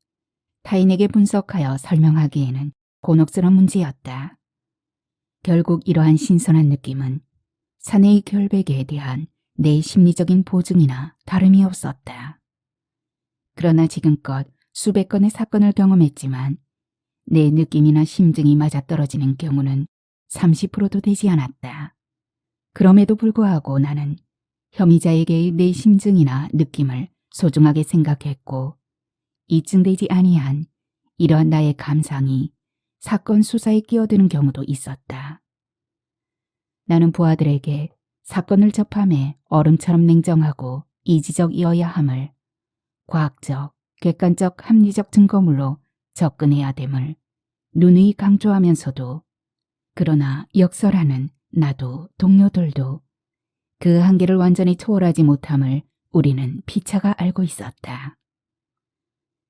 타인에게 분석하여 설명하기에는 곤혹스러운 문제였다. 결국 이러한 신선한 느낌은 사내의 결백에 대한 내 심리적인 보증이나 다름이 없었다. 그러나 지금껏 수백 건의 사건을 경험했지만 내 느낌이나 심증이 맞아떨어지는 경우는 30%도 되지 않았다. 그럼에도 불구하고 나는 혐의자에게의 내 심증이나 느낌을 소중하게 생각했고 입증되지 아니한 이러한 나의 감상이 사건 수사에 끼어드는 경우도 있었다. 나는 부하들에게 사건을 접함에 얼음처럼 냉정하고 이지적이어야 함을 과학적, 객관적, 합리적 증거물로 접근해야 됨을 누누이 강조하면서도 그러나 역설하는 나도 동료들도 그 한계를 완전히 초월하지 못함을 우리는 피차가 알고 있었다.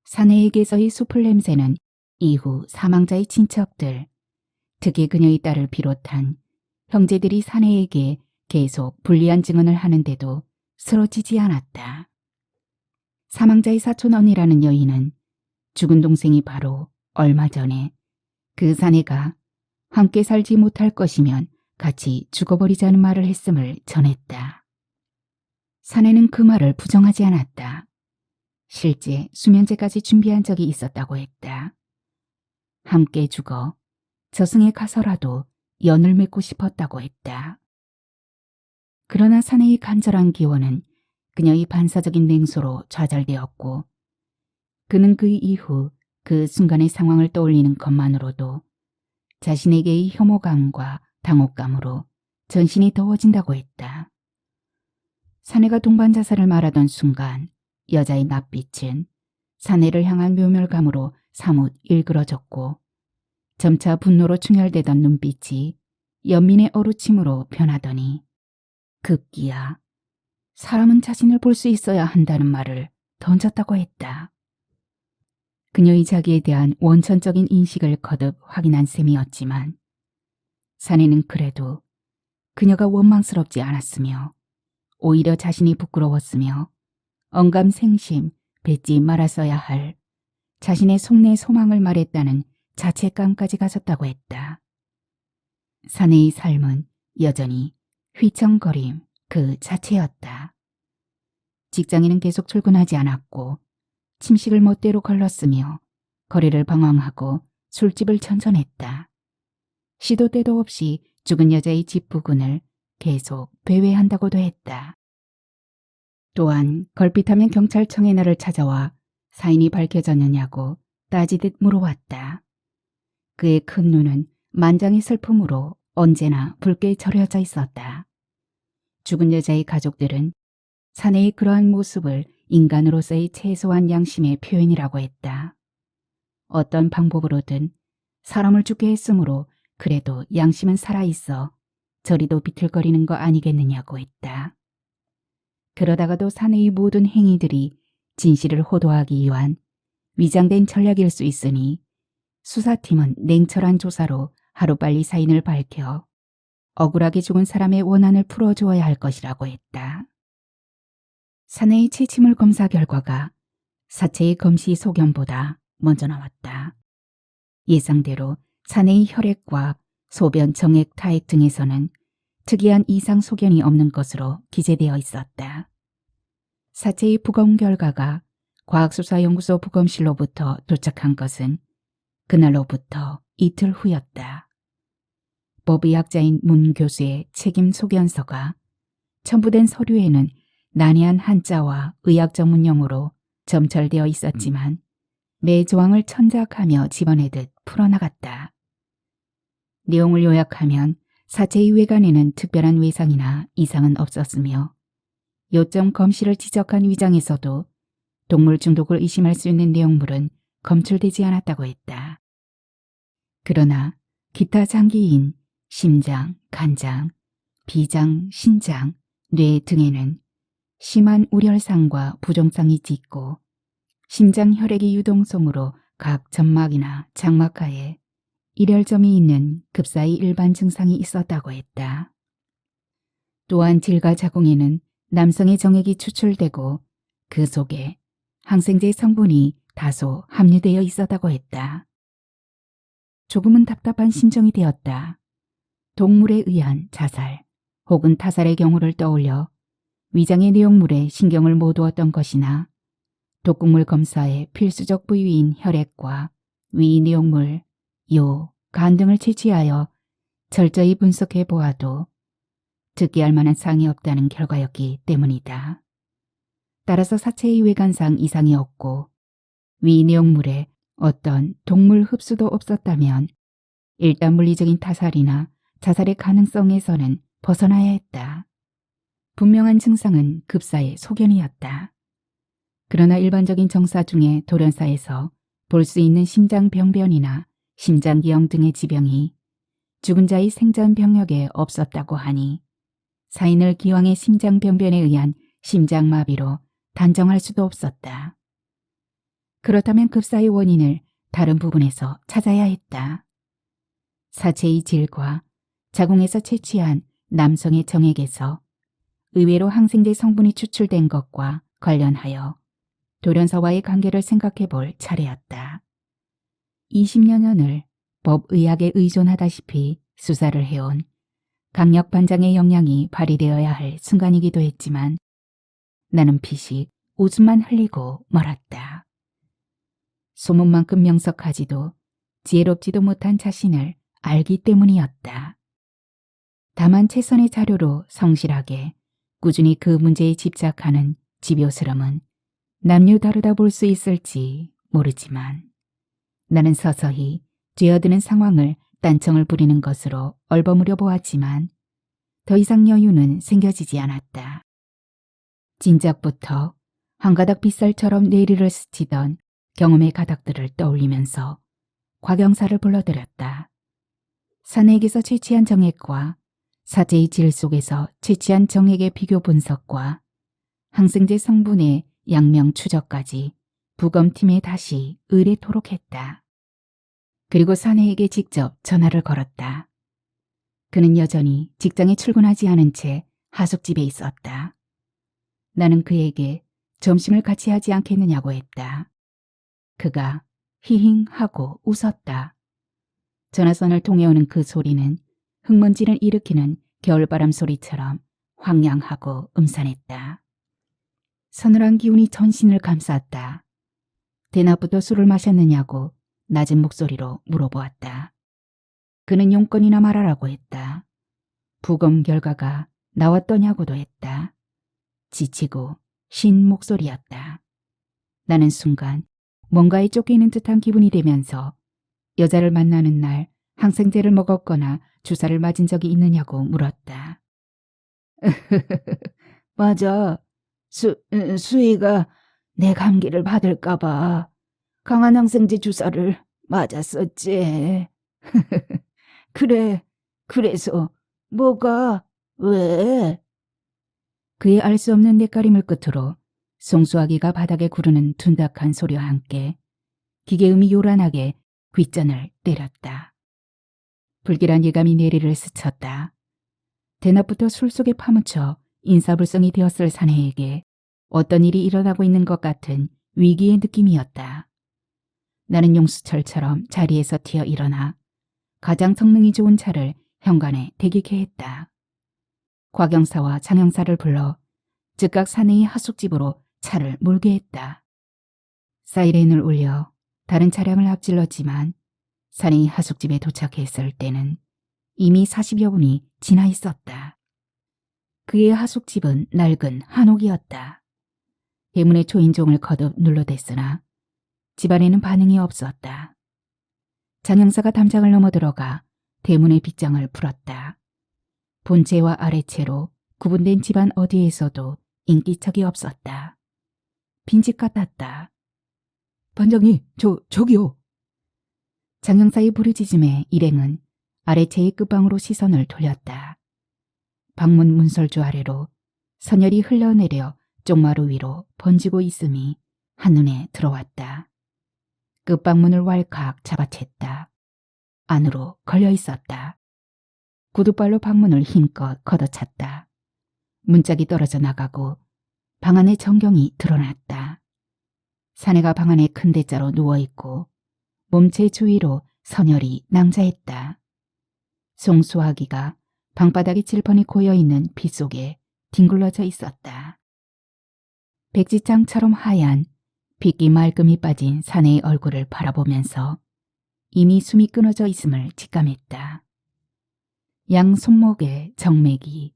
사내에게서의 수풀 냄새는 이후 사망자의 친척들, 특히 그녀의 딸을 비롯한 형제들이 사내에게 계속 불리한 증언을 하는데도 쓰러지지 않았다. 사망자의 사촌 언니라는 여인은 죽은 동생이 바로 얼마 전에 그 사내가 함께 살지 못할 것이면 같이 죽어버리자는 말을 했음을 전했다. 사내는 그 말을 부정하지 않았다. 실제 수면제까지 준비한 적이 있었다고 했다. 함께 죽어 저승에 가서라도 연을 맺고 싶었다고 했다. 그러나 사내의 간절한 기원은 그녀의 반사적인 냉소로 좌절되었고 그는 그 이후 그 순간의 상황을 떠올리는 것만으로도 자신에게의 혐오감과 당혹감으로 전신이 더워진다고 했다. 사내가 동반 자살을 말하던 순간 여자의 낯빛은 사내를 향한 묘멸감으로 사뭇 일그러졌고 점차 분노로 충혈되던 눈빛이 연민의 어루침으로 변하더니 급기야 사람은 자신을 볼 수 있어야 한다는 말을 던졌다고 했다. 그녀의 자기에 대한 원천적인 인식을 거듭 확인한 셈이었지만 사내는 그래도 그녀가 원망스럽지 않았으며 오히려 자신이 부끄러웠으며 언감생심 뱉지 말았어야 할 자신의 속내 소망을 말했다는 자책감까지 가졌다고 했다. 사내의 삶은 여전히 휘청거림 그 자체였다. 직장에는 계속 출근하지 않았고 침식을 멋대로 걸렀으며 거리를 방황하고 술집을 전전했다. 시도 때도 없이 죽은 여자의 집 부근을 계속 배회한다고도 했다. 또한 걸핏하면 경찰청에 나를 찾아와 사인이 밝혀졌느냐고 따지듯 물어왔다. 그의 큰 눈은 만장의 슬픔으로 언제나 붉게 절여져 있었다. 죽은 여자의 가족들은 사내의 그러한 모습을 인간으로서의 최소한 양심의 표현이라고 했다. 어떤 방법으로든 사람을 죽게 했으므로 그래도 양심은 살아있어 저리도 비틀거리는 거 아니겠느냐고 했다. 그러다가도 사내의 모든 행위들이 진실을 호도하기 위한 위장된 전략일 수 있으니 수사팀은 냉철한 조사로 하루빨리 사인을 밝혀 억울하게 죽은 사람의 원한을 풀어주어야 할 것이라고 했다. 사내의 체취물 검사 결과가 사체의 검시 소견보다 먼저 나왔다. 예상대로 사내의 혈액과 소변 정액 타액 등에서는 특이한 이상 소견이 없는 것으로 기재되어 있었다. 사체의 부검 결과가 과학수사연구소 부검실로부터 도착한 것은 그날로부터 이틀 후였다. 법의학자인 문 교수의 책임 소견서가 첨부된 서류에는 난해한 한자와 의학 전문용어로 점철되어 있었지만 매 조항을 천작하며 집어내듯 풀어나갔다. 내용을 요약하면 사체의 외관에는 특별한 외상이나 이상은 없었으며 요점 검시를 지적한 위장에서도 동물 중독을 의심할 수 있는 내용물은 검출되지 않았다고 했다. 그러나 기타 장기인 심장, 간장, 비장, 신장, 뇌 등에는 심한 우렬상과 부종상이 짙고 심장 혈액의 유동성으로 각 점막이나 장막하에 일혈점이 있는 급사의 일반 증상이 있었다고 했다. 또한 질과 자궁에는 남성의 정액이 추출되고 그 속에 항생제 성분이 다소 함유되어 있었다고 했다. 조금은 답답한 심정이 되었다. 동물에 의한 자살 혹은 타살의 경우를 떠올려 위장의 내용물에 신경을 못 두었던 것이나 독극물 검사의 필수적 부위인 혈액과 위 내용물, 요, 간 등을 채취하여 철저히 분석해 보아도 특기할 만한 사항이 없다는 결과였기 때문이다. 따라서 사체의 외관상 이상이 없고 위 내용물에 어떤 동물 흡수도 없었다면 일단 물리적인 타살이나 자살의 가능성에서는 벗어나야 했다. 분명한 증상은 급사의 소견이었다. 그러나 일반적인 정사 중에 돌연사에서 볼 수 있는 심장병변이나 심장기형 등의 지병이 죽은 자의 생전 병력에 없었다고 하니 사인을 기왕의 심장병변에 의한 심장마비로 단정할 수도 없었다. 그렇다면 급사의 원인을 다른 부분에서 찾아야 했다. 사체의 질과 자궁에서 채취한 남성의 정액에서 의외로 항생제 성분이 추출된 것과 관련하여 돌연사와의 관계를 생각해 볼 차례였다. 20여 년을 법의학에 의존하다시피 수사를 해온 강력 반장의 역량이 발휘되어야 할 순간이기도 했지만 나는 피식 웃음만 흘리고 말았다. 소문만큼 명석하지도 지혜롭지도 못한 자신을 알기 때문이었다. 다만 최선의 자료로 성실하게 꾸준히 그 문제에 집착하는 집요스름은 남녀 다르다 볼 수 있을지 모르지만 나는 서서히 쥐어드는 상황을 딴청을 부리는 것으로 얼버무려 보았지만 더 이상 여유는 생겨지지 않았다. 진작부터 한 가닥 빗살처럼 내리를 스치던 경험의 가닥들을 떠올리면서 곽영사를 불러들였다. 사내에게서 채취한 정액과 사제의 질 속에서 채취한 정액의 비교 분석과 항생제 성분의 양명 추적까지 부검팀에 다시 의뢰토록 했다. 그리고 사내에게 직접 전화를 걸었다. 그는 여전히 직장에 출근하지 않은 채 하숙집에 있었다. 나는 그에게 점심을 같이 하지 않겠느냐고 했다. 그가 히힝 하고 웃었다. 전화선을 통해 오는 그 소리는 흙먼지를 일으키는 겨울바람 소리처럼 황량하고 음산했다. 서늘한 기운이 전신을 감쌌다. 대낮부터 술을 마셨느냐고 낮은 목소리로 물어보았다. 그는 용건이나 말하라고 했다. 부검 결과가 나왔더냐고도 했다. 지치고 쉰 목소리였다. 나는 순간 뭔가에 쫓기는 듯한 기분이 되면서 여자를 만나는 날 항생제를 먹었거나 주사를 맞은 적이 있느냐고 물었다. 맞아. 수희가 내 감기를 받을까봐 강한 항생제 주사를 맞았었지. 그래, 그래서 뭐가, 왜? 그의 알 수 없는 낯가림을 끝으로 송수아기가 바닥에 구르는 둔탁한 소리와 함께 기계음이 요란하게 귓전을 때렸다. 불길한 예감이 내리를 스쳤다. 대낮부터 술 속에 파묻혀 인사불성이 되었을 사내에게 어떤 일이 일어나고 있는 것 같은 위기의 느낌이었다. 나는 용수철처럼 자리에서 튀어 일어나 가장 성능이 좋은 차를 현관에 대기케 했다. 곽영사와 장영사를 불러 즉각 사내의 하숙집으로 차를 몰게 했다. 사이렌을 울려 다른 차량을 앞질렀지만 사내의 하숙집에 도착했을 때는 이미 40여 분이 지나 있었다. 그의 하숙집은 낡은 한옥이었다. 대문의 초인종을 거듭 눌러댔으나 집안에는 반응이 없었다. 장영사가 담장을 넘어 들어가 대문의 빗장을 풀었다. 본체와 아래체로 구분된 집안 어디에서도 인기척이 없었다. 빈집 같았다. 반장님, 저기요. 장영사의 부르짖음에 일행은 아래체의 끝방으로 시선을 돌렸다. 방문 문설주 아래로 선열이 흘러내려 쪽마루 위로 번지고 있음이 한눈에 들어왔다. 끝방문을 왈칵 잡아챘다. 안으로 걸려 있었다. 구두발로 방문을 힘껏 걷어찼다. 문짝이 떨어져 나가고 방 안의 전경이 드러났다. 사내가 방 안에 큰 대자로 누워있고 몸체 주위로 선열이 낭자했다. 송수아기가 방바닥에 칠판이 고여있는 빗 속에 뒹굴러져 있었다. 백지장처럼 하얀 빗기 말끔히 빠진 사내의 얼굴을 바라보면서 이미 숨이 끊어져 있음을 직감했다. 양 손목에 정맥이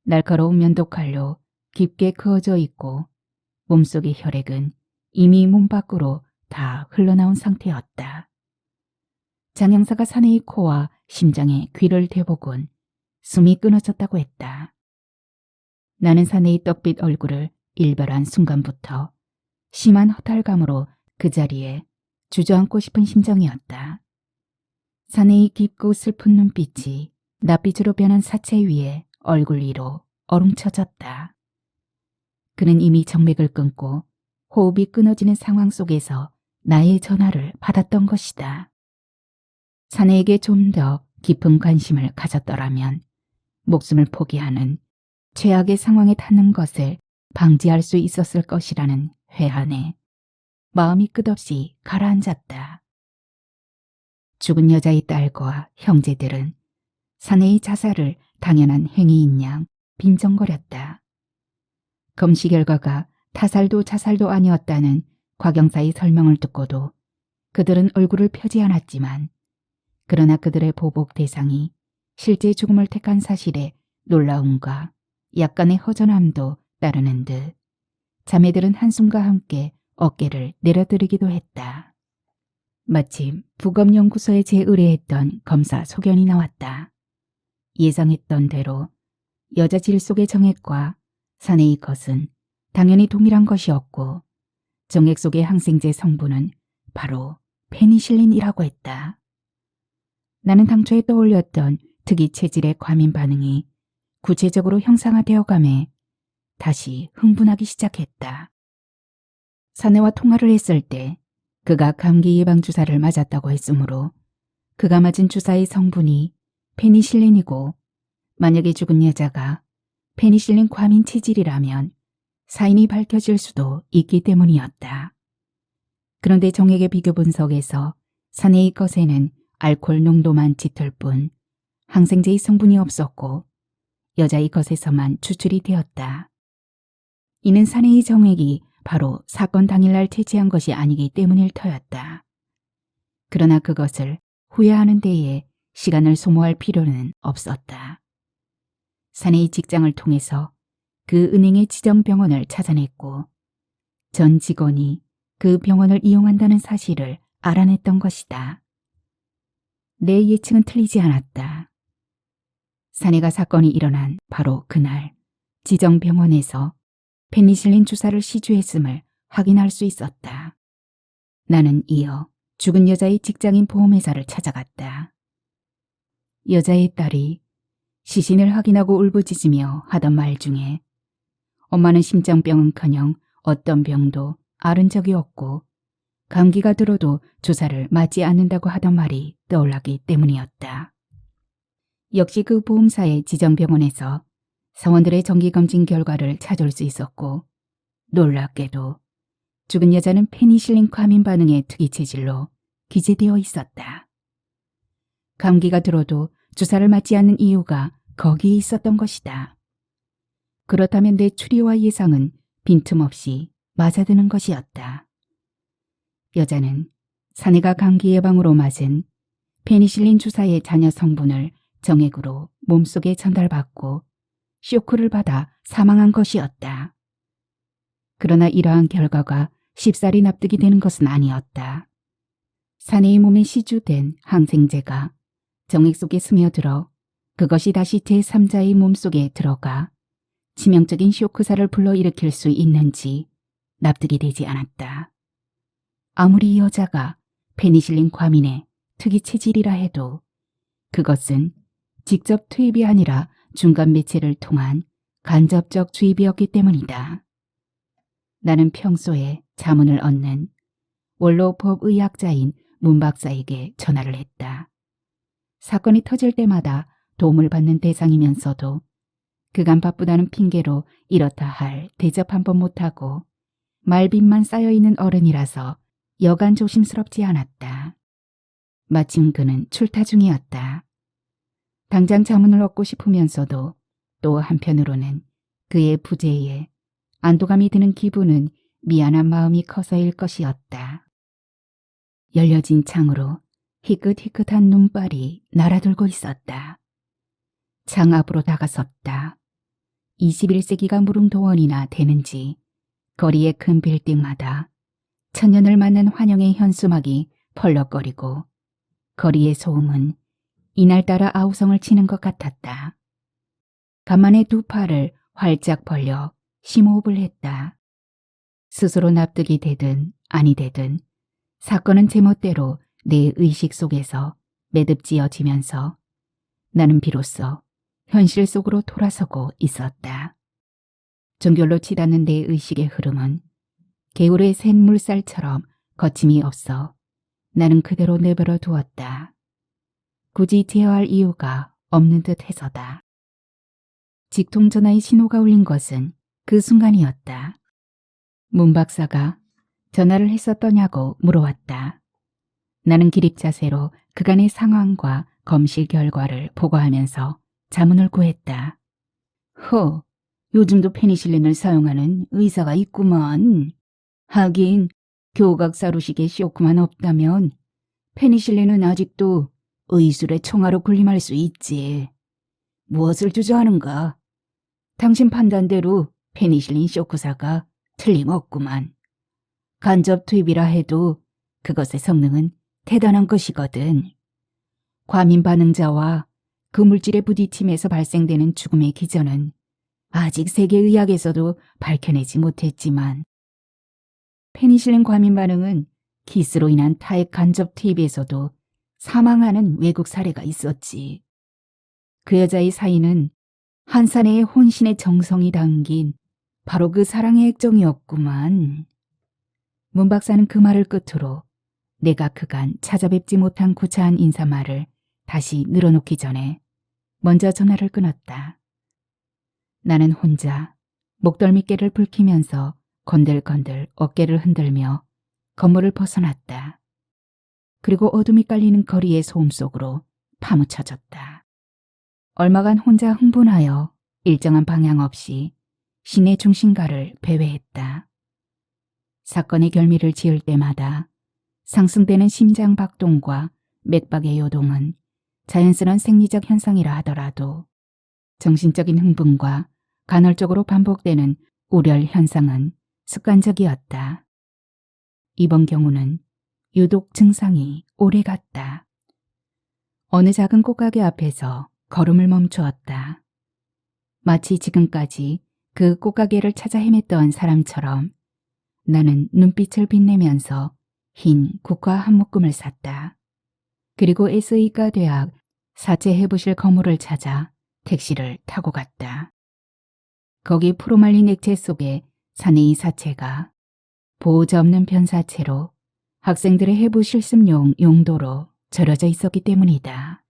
날카로운 면도칼로 깊게 그어져 있고 몸속의 혈액은 이미 몸 밖으로 다 흘러나온 상태였다. 장영사가 사내의 코와 심장에 귀를 대보곤 숨이 끊어졌다고 했다. 나는 사내의 떡빛 얼굴을 일별한 순간부터 심한 허탈감으로 그 자리에 주저앉고 싶은 심정이었다. 사내의 깊고 슬픈 눈빛이 낯빛으로 변한 사체 위에 얼굴 위로 어룽쳐졌다. 그는 이미 정맥을 끊고 호흡이 끊어지는 상황 속에서 나의 전화를 받았던 것이다. 사내에게 좀 더 깊은 관심을 가졌더라면 목숨을 포기하는 최악의 상황에 닿는 것을 방지할 수 있었을 것이라는 회한에 마음이 끝없이 가라앉았다. 죽은 여자의 딸과 형제들은 사내의 자살을 당연한 행위인 양 빈정거렸다. 검시 결과가 타살도 자살도 아니었다는 곽영사의 설명을 듣고도 그들은 얼굴을 펴지 않았지만 그러나 그들의 보복 대상이 실제 죽음을 택한 사실에 놀라움과 약간의 허전함도 따르는 듯 자매들은 한숨과 함께 어깨를 내려드리기도 했다. 마침 부검연구소에 재의뢰했던 검사 소견이 나왔다. 예상했던 대로 여자 질 속의 정액과 사내의 것은 당연히 동일한 것이었고 정액 속의 항생제 성분은 바로 페니실린이라고 했다. 나는 당초에 떠올렸던 특이 체질의 과민 반응이 구체적으로 형상화되어가며 다시 흥분하기 시작했다. 사내와 통화를 했을 때 그가 감기 예방 주사를 맞았다고 했으므로 그가 맞은 주사의 성분이 페니실린이고 만약에 죽은 여자가 페니실린 과민 체질이라면 사인이 밝혀질 수도 있기 때문이었다. 그런데 정액의 비교 분석에서 사내의 것에는 알코올 농도만 짙을 뿐 항생제의 성분이 없었고 여자의 것에서만 추출이 되었다. 이는 사내의 정액이 바로 사건 당일날 채취한 것이 아니기 때문일 터였다. 그러나 그것을 후회하는 데에 시간을 소모할 필요는 없었다. 사내의 직장을 통해서 그 은행의 지정 병원을 찾아냈고 전 직원이 그 병원을 이용한다는 사실을 알아냈던 것이다. 내 예측은 틀리지 않았다. 사내가 사건이 일어난 바로 그날 지정 병원에서 페니실린 주사를 시주했음을 확인할 수 있었다. 나는 이어 죽은 여자의 직장인 보험회사를 찾아갔다. 여자의 딸이 시신을 확인하고 울부짖으며 하던 말 중에 엄마는 심장병은커녕 어떤 병도 앓은 적이 없고 감기가 들어도 주사를 맞지 않는다고 하던 말이 떠올랐기 때문이었다. 역시 그 보험사의 지정병원에서 사원들의 정기검진 결과를 찾을 수 있었고 놀랍게도 죽은 여자는 페니실린 과민 반응의 특이 체질로 기재되어 있었다. 감기가 들어도 주사를 맞지 않는 이유가 거기에 있었던 것이다. 그렇다면 내 추리와 예상은 빈틈없이 맞아드는 것이었다. 여자는 사내가 감기 예방으로 맞은 페니실린 주사의 잔여 성분을 정액으로 몸속에 전달받고 쇼크를 받아 사망한 것이었다. 그러나 이러한 결과가 쉽사리 납득이 되는 것은 아니었다. 사내의 몸에 시주된 항생제가 정액 속에 스며들어 그것이 다시 제3자의 몸속에 들어가 치명적인 쇼크사를 불러일으킬 수 있는지 납득이 되지 않았다. 아무리 이 여자가 페니실린 과민의 특이 체질이라 해도 그것은 직접 투입이 아니라 중간 매체를 통한 간접적 주입이었기 때문이다. 나는 평소에 자문을 얻는 원로 법의학자인 문 박사에게 전화를 했다. 사건이 터질 때마다 도움을 받는 대상이면서도 그간 바쁘다는 핑계로 이렇다 할 대접 한 번 못하고 말빚만 쌓여있는 어른이라서 여간 조심스럽지 않았다. 마침 그는 출타 중이었다. 당장 자문을 얻고 싶으면서도 또 한편으로는 그의 부재에 안도감이 드는 기분은 미안한 마음이 커서일 것이었다. 열려진 창으로 희끗희끗한 눈발이 날아들고 있었다. 창 앞으로 다가섰다. 21세기가 무릉도원이나 되는지 거리의 큰 빌딩마다 천년을 맞는 환영의 현수막이 펄럭거리고 거리의 소음은 이날따라 아우성을 치는 것 같았다. 간만에 두 팔을 활짝 벌려 심호흡을 했다. 스스로 납득이 되든 아니 되든 사건은 제멋대로 내 의식 속에서 매듭지어지면서 나는 비로소 현실 속으로 돌아서고 있었다. 정결로 치닫는 내 의식의 흐름은 개울의 샌 물살처럼 거침이 없어 나는 그대로 내버려 두었다. 굳이 제어할 이유가 없는 듯 해서다. 직통전화의 신호가 울린 것은 그 순간이었다. 문 박사가 전화를 했었더냐고 물어왔다. 나는 기립자세로 그간의 상황과 검실 결과를 보고하면서 자문을 구했다. 요즘도 페니실린을 사용하는 의사가 있구먼. 하긴 교각사루식의 쇼크만 없다면 페니실린은 아직도 의술의 총알로 군림할 수 있지. 무엇을 주저하는가? 당신 판단대로 페니실린 쇼크사가 틀림없구만. 간접 투입이라 해도 그것의 성능은 대단한 것이거든. 과민 반응자와 그 물질의 부딪힘에서 발생되는 죽음의 기전은 아직 세계의학에서도 밝혀내지 못했지만 페니실린 과민 반응은 기스로 인한 타액 간접 투입에서도 사망하는 외국 사례가 있었지. 그 여자의 사인은 한 사내의 혼신의 정성이 담긴 바로 그 사랑의 액정이었구만. 문 박사는 그 말을 끝으로 내가 그간 찾아뵙지 못한 구차한 인사말을 다시 늘어놓기 전에 먼저 전화를 끊었다. 나는 혼자 목덜미깨를 붉히면서 건들건들 어깨를 흔들며 건물을 벗어났다. 그리고 어둠이 깔리는 거리의 소음 속으로 파묻혀졌다. 얼마간 혼자 흥분하여 일정한 방향 없이 시내 중심가를 배회했다. 사건의 결미를 지을 때마다 상승되는 심장 박동과 맥박의 요동은 자연스러운 생리적 현상이라 하더라도 정신적인 흥분과 간헐적으로 반복되는 우열 현상은 습관적이었다. 이번 경우는 유독 증상이 오래갔다. 어느 작은 꽃가게 앞에서 걸음을 멈추었다. 마치 지금까지 그 꽃가게를 찾아 헤맸던 사람처럼 나는 눈빛을 빛내면서 흰 국화 한 묶음을 샀다. 그리고 SE과 대학 사채 해부실 건물을 찾아 택시를 타고 갔다. 거기 푸르말린 액체 속에 사내이 사체가 보호자 없는 변사체로 학생들의 해부 실습용 용도로 절여져 있었기 때문이다.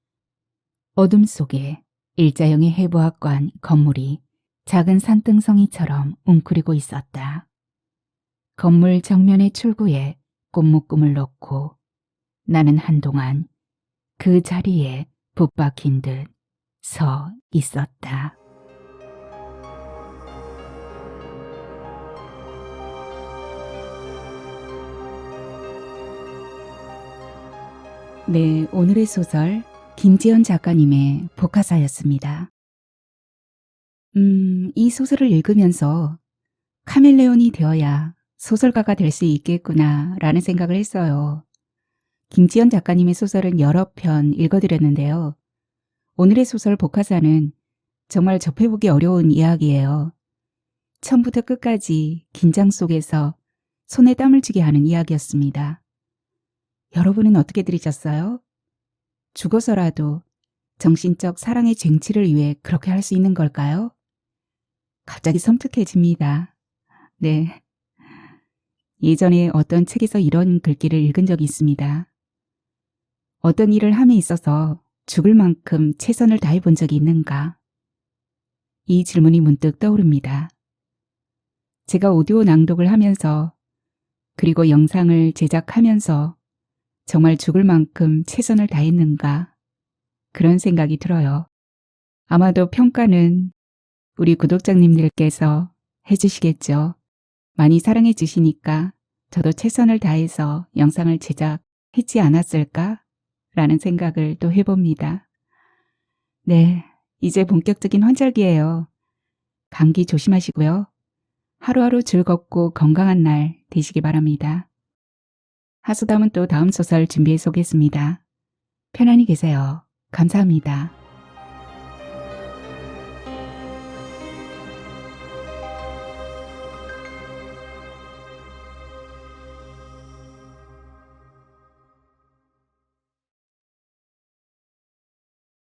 어둠 속에 일자형의 해부학관 건물이 작은 산등성이처럼 웅크리고 있었다. 건물 정면의 출구에 꽃묶음을 놓고 나는 한동안 그 자리에 붙박힌 듯 서 있었다. 네, 오늘의 소설 김지연 작가님의 복화사였습니다. 이 소설을 읽으면서 카멜레온이 되어야 소설가가 될 수 있겠구나 라는 생각을 했어요. 김지연 작가님의 소설은 여러 편 읽어드렸는데요. 오늘의 소설 복화사는 정말 접해보기 어려운 이야기예요. 처음부터 끝까지 긴장 속에서 손에 땀을 쥐게 하는 이야기였습니다. 여러분은 어떻게 들으셨어요? 죽어서라도 정신적 사랑의 쟁취를 위해 그렇게 할 수 있는 걸까요? 갑자기 섬뜩해집니다. 네. 예전에 어떤 책에서 이런 글귀를 읽은 적이 있습니다. 어떤 일을 함에 있어서 죽을 만큼 최선을 다해 본 적이 있는가? 이 질문이 문득 떠오릅니다. 제가 오디오 낭독을 하면서 그리고 영상을 제작하면서 정말 죽을 만큼 최선을 다했는가? 그런 생각이 들어요. 아마도 평가는 우리 구독자님들께서 해주시겠죠. 많이 사랑해 주시니까 저도 최선을 다해서 영상을 제작했지 않았을까? 라는 생각을 또 해봅니다. 네, 이제 본격적인 환절기예요. 감기 조심하시고요. 하루하루 즐겁고 건강한 날 되시기 바랍니다. 하수담은 또 다음 소설 준비해 오겠습니다. 편안히 계세요. 감사합니다.